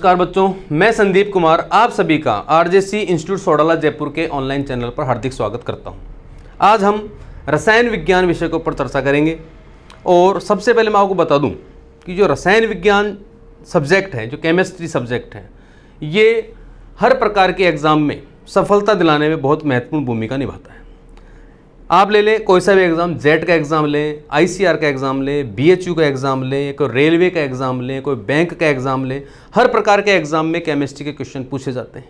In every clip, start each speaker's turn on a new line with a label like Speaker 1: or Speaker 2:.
Speaker 1: नमस्कार बच्चों, मैं संदीप कुमार आप सभी का आरजेसी इंस्टीट्यूट सोडाला जयपुर के ऑनलाइन चैनल पर हार्दिक स्वागत करता हूं। आज हम रसायन विज्ञान विषय के ऊपर चर्चा करेंगे और सबसे पहले मैं आपको बता दूं कि जो रसायन विज्ञान सब्जेक्ट है, जो केमिस्ट्री सब्जेक्ट है, ये हर प्रकार के एग्ज़ाम में सफलता दिलाने में बहुत महत्वपूर्ण भूमिका निभाता है। आप ले लें कोई सा भी एग्ज़ाम, जेट का एग्ज़ाम लें, आईसीआर का एग्ज़ाम लें, बीएचयू का एग्ज़ाम लें, कोई रेलवे का एग्ज़ाम लें, कोई बैंक का एग्ज़ाम लें, हर प्रकार के एग्ज़ाम में केमिस्ट्री के क्वेश्चन पूछे जाते हैं।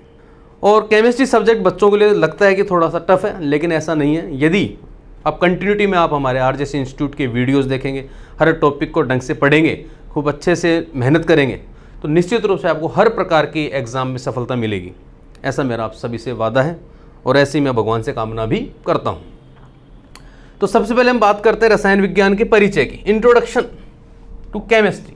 Speaker 1: और केमिस्ट्री सब्जेक्ट बच्चों के लिए लगता है कि थोड़ा सा टफ है, लेकिन ऐसा नहीं है। यदि आप कंटिन्यूटी में आप हमारे आरजेसी इंस्टीट्यूट के वीडियोज़ देखेंगे, हर टॉपिक को ढंग से पढ़ेंगे, खूब अच्छे से मेहनत करेंगे, तो निश्चित रूप से आपको हर प्रकार की एग्ज़ाम में सफलता मिलेगी। ऐसा मेरा आप सभी से वादा है और ऐसी मैं भगवान से कामना भी करता हूँ। तो सबसे पहले हम बात करते हैं रसायन विज्ञान के परिचय की, इंट्रोडक्शन टू केमिस्ट्री।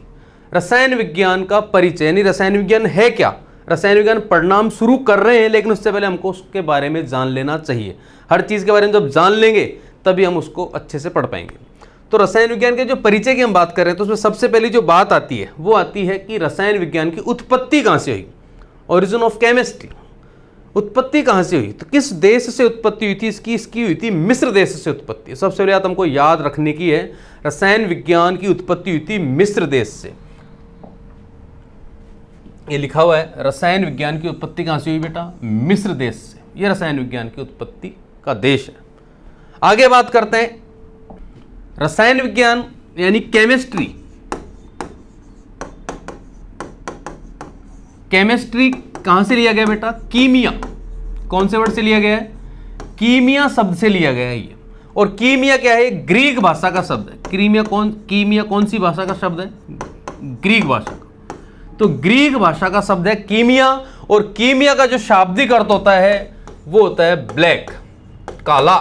Speaker 1: रसायन विज्ञान का परिचय यानी रसायन विज्ञान है क्या। रसायन विज्ञान पढ़ना हम शुरू कर रहे हैं, लेकिन उससे पहले हमको उसके बारे में जान लेना चाहिए। हर चीज़ के बारे में जब जान लेंगे तभी हम उसको अच्छे से पढ़ पाएंगे। तो रसायन विज्ञान के जो परिचय की हम बात कर रहे हैं, तो उसमें सबसे पहली जो बात आती है वो आती है कि रसायन विज्ञान की उत्पत्ति कहाँ से हुई, ओरिजिन ऑफ केमिस्ट्री। उत्पत्ति कहाँ से हुई, तो किस देश से उत्पत्ति हुई थी इसकी हुई थी मिस्र देश से उत्पत्ति। सबसे पहले बात हमको याद रखने की है, रसायन विज्ञान की उत्पत्ति हुई थी मिस्र देश से। ये लिखा हुआ है, रसायन विज्ञान की उत्पत्ति कहाँ से हुई बेटा, मिस्र देश से। ये रसायन विज्ञान की उत्पत्ति का देश है। आगे बात करते हैं रसायन विज्ञान यानी केमिस्ट्री। केमिस्ट्री कहां से लिया गया बेटा, कीमिया। कौन से वर्ड से लिया गया है, कीमिया शब्द से लिया गया है ये। और कीमिया क्या है, ग्रीक भाषा का शब्द है। कीमिया कौन सी भाषा का शब्द है, ग्रीक भाषा का। तो ग्रीक भाषा का शब्द है कीमिया, और कीमिया का जो शाब्दिक अर्थ होता है वो होता है ब्लैक, काला।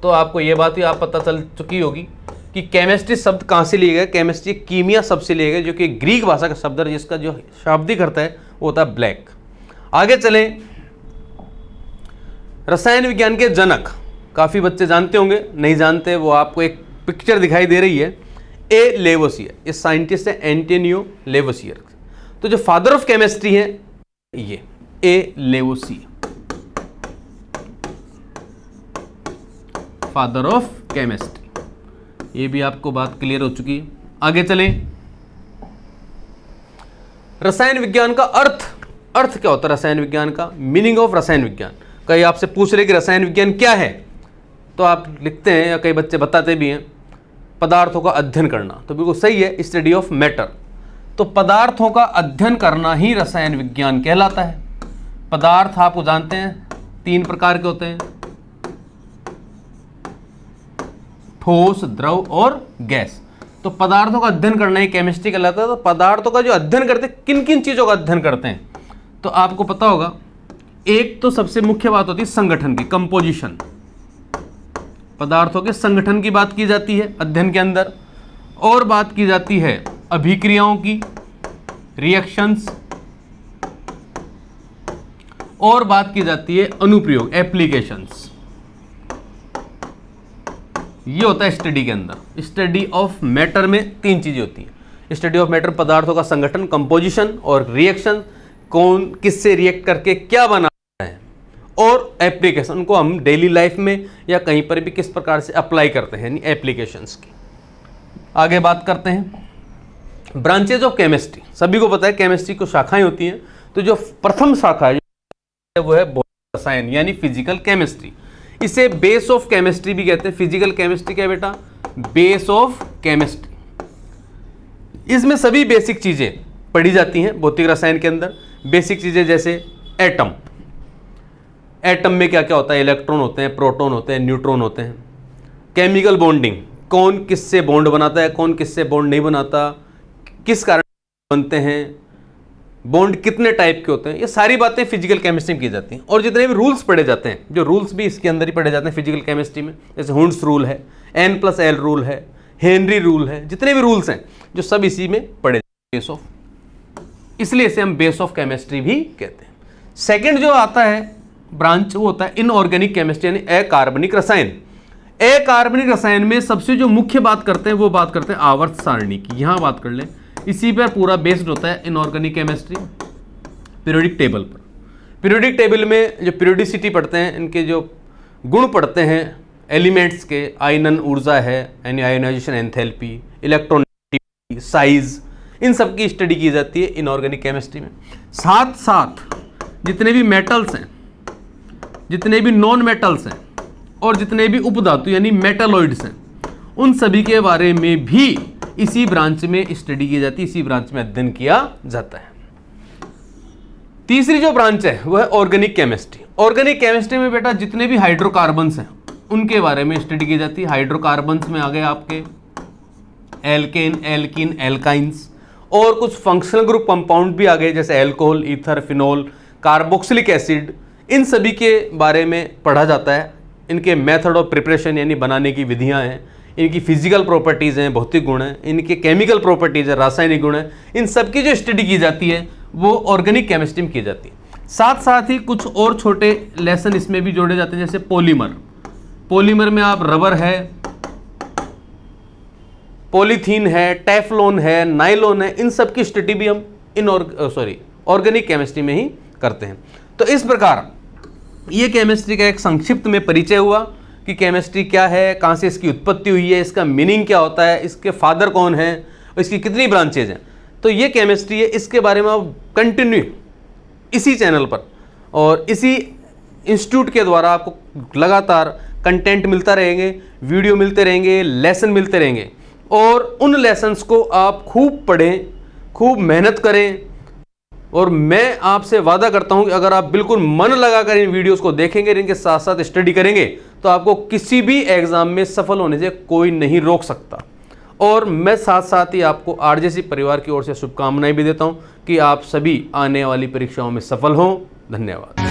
Speaker 1: तो आपको ये बात ही आप पता चल चुकी होगी कि केमिस्ट्री शब्द कहाँ से लिए गए, केमिस्ट्री कीमिया शब्द से लिए गए, जो कि ग्रीक भाषा का शब्द है, जिसका जो शाब्दिक अर्थ है वो होता है ब्लैक। आगे चलें, रसायन विज्ञान के जनक काफ़ी बच्चे जानते होंगे, नहीं जानते वो आपको एक पिक्चर दिखाई दे रही है, ए लेवोसियर। ये साइंटिस्ट है एंटोनियो लेवोसियर। तो जो फादर ऑफ केमिस्ट्री है ये ए लेवोसियर, फादर ऑफ केमिस्ट्री। ये भी आपको बात क्लियर हो चुकी है। आगे चलें, रसायन विज्ञान का अर्थ क्या होता है, रसायन विज्ञान का मीनिंग ऑफ रसायन विज्ञान। कई आपसे पूछ रहे कि रसायन विज्ञान क्या है, तो आप लिखते हैं या कई बच्चे बताते भी हैं पदार्थों का अध्ययन करना। तो बिल्कुल सही है, स्टडी ऑफ मैटर। तो पदार्थों का अध्ययन करना ही रसायन विज्ञान कहलाता है। पदार्थ आपको जानते हैं 3 प्रकार के होते हैं, ठोस, द्रव और गैस। तो पदार्थों का अध्ययन करना ही केमिस्ट्री कहलाता है। तो पदार्थों का जो अध्ययन करते हैं, किन किन चीज़ों का अध्ययन करते हैं, तो आपको पता होगा, एक तो सबसे मुख्य बात होती है संगठन की, कंपोजिशन। पदार्थों के संगठन की बात की जाती है अध्ययन के अंदर, और बात की जाती है अभिक्रियाओं की, रिएक्शंस, और बात की जाती है अनुप्रयोग, एप्लीकेशंस। ये होता है स्टडी के अंदर। स्टडी ऑफ मैटर में 3 चीजें होती हैं। स्टडी ऑफ मैटर पदार्थों का संगठन, कंपोजिशन और रिएक्शन, कौन किससे रिएक्ट करके क्या बना है, और एप्लीकेशन को हम डेली लाइफ में या कहीं पर भी किस प्रकार से अप्लाई करते हैं, यानी एप्लीकेशंस की। आगे बात करते हैं ब्रांचेज ऑफ केमिस्ट्री। सभी को पता है केमिस्ट्री को शाखाएं होती हैं। तो जो प्रथम शाखा है वो है भौतिक रसायन यानी फिजिकल केमिस्ट्री। इसे बेस ऑफ केमिस्ट्री भी कहते हैं। फिजिकल केमिस्ट्री क्या है बेटा, बेस ऑफ केमिस्ट्री। इसमें सभी बेसिक चीजें पढ़ी जाती हैं भौतिक रसायन के अंदर। बेसिक चीजें जैसे एटम। एटम में क्या क्या होता है, इलेक्ट्रॉन होते हैं, प्रोटॉन होते हैं, न्यूट्रॉन होते हैं। केमिकल बॉन्डिंग, कौन किससे बॉन्ड बनाता है, कौन किससे बॉन्ड नहीं बनाता, किस कारण बनते हैं, बॉन्ड कितने टाइप के होते हैं, ये सारी बातें फिजिकल केमिस्ट्री में की जाती हैं। और जितने भी रूल्स पढ़े जाते हैं, जो रूल्स भी इसके अंदर ही पढ़े जाते हैं फिजिकल केमिस्ट्री में, जैसे हुंड्स रूल है, N+L रूल है, हेनरी रूल है, जितने भी रूल्स हैं जो सब इसी में पढ़े जाते हैं, बेस ऑफ, इसलिए इसे हम बेस ऑफ केमिस्ट्री भी कहते हैं। सेकेंड जो आता है ब्रांच वो होता है इनऑर्गेनिक केमिस्ट्री यानी अकार्बनिक रसायन। अकार्बनिक रसायन में सबसे जो मुख्य बात करते हैं वो बात करते हैं आवर्त सारणी की। यहाँ बात कर लें इसी पर पूरा बेस्ड होता है इनऑर्गेनिक केमिस्ट्री, पीरियोडिक टेबल पर। पीरियोडिक टेबल में जो पीरियोडिसिटी पढ़ते हैं, इनके जो गुण पढ़ते हैं एलिमेंट्स के, आयनन ऊर्जा है यानी आयोनाइजेशन एंथैल्पी, इलेक्ट्रॉन साइज, इन सब की स्टडी की जाती है इनऑर्गेनिक केमिस्ट्री में। साथ साथ जितने भी मेटल्स हैं, जितने भी नॉन मेटल्स हैं और जितने भी उपधातु यानी मेटालॉइड्स हैं, उन सभी के बारे में भी इसी ब्रांच में स्टडी की जाती है, इसी ब्रांच में अध्ययन किया जाता है। तीसरी जो ब्रांच है वह है ऑर्गेनिक केमिस्ट्री। ऑर्गेनिक केमिस्ट्री में बेटा जितने भी हाइड्रोकार्बन्स हैं उनके बारे में स्टडी की जाती है। हाइड्रोकार्बन्स में आ गए आपके एल्केन, एल्कीन, एल्काइंस, और कुछ फंक्शनल ग्रुप कंपाउंड भी आ गए जैसे alcohol, ether, phenol, carboxylic acid. इन सभी के बारे में पढ़ा जाता है। इनके मेथड ऑफ प्रिपरेशन यानी बनाने की विधियां हैं, इनकी फिजिकल प्रॉपर्टीज़ हैं, भौतिक गुण हैं, इनके केमिकल प्रॉपर्टीज़ है, रासायनिक गुण है, इन सब की जो स्टडी की जाती है वो ऑर्गेनिक केमिस्ट्री में की जाती है। साथ साथ ही कुछ और छोटे लेसन इसमें भी जोड़े जाते हैं जैसे पॉलीमर। पॉलीमर में आप रबर है, पॉलीथीन है, टेफ्लॉन है, नाइलॉन है, इन सब की स्टडी भी हम ऑर्गेनिक केमिस्ट्री में ही करते हैं। तो इस प्रकार ये केमिस्ट्री का एक संक्षिप्त में परिचय हुआ कि केमिस्ट्री क्या है, कहाँ से इसकी उत्पत्ति हुई है, इसका मीनिंग क्या होता है, इसके फादर कौन है, इसकी कितनी ब्रांचेज हैं। तो ये केमिस्ट्री है, इसके बारे में आप कंटिन्यू इसी चैनल पर और इसी इंस्टीट्यूट के द्वारा आपको लगातार कंटेंट मिलता रहेंगे, वीडियो मिलते रहेंगे, लेसन मिलते रहेंगे, और उन लेसन्स को आप खूब पढ़ें, खूब मेहनत करें। और मैं आपसे वादा करता हूं कि अगर आप बिल्कुल मन लगाकर इन वीडियोस को देखेंगे, इनके साथ साथ स्टडी करेंगे, तो आपको किसी भी एग्जाम में सफल होने से कोई नहीं रोक सकता। और मैं साथ साथ ही आपको आरजेसी परिवार की ओर से शुभकामनाएं भी देता हूं कि आप सभी आने वाली परीक्षाओं में सफल हों। धन्यवाद।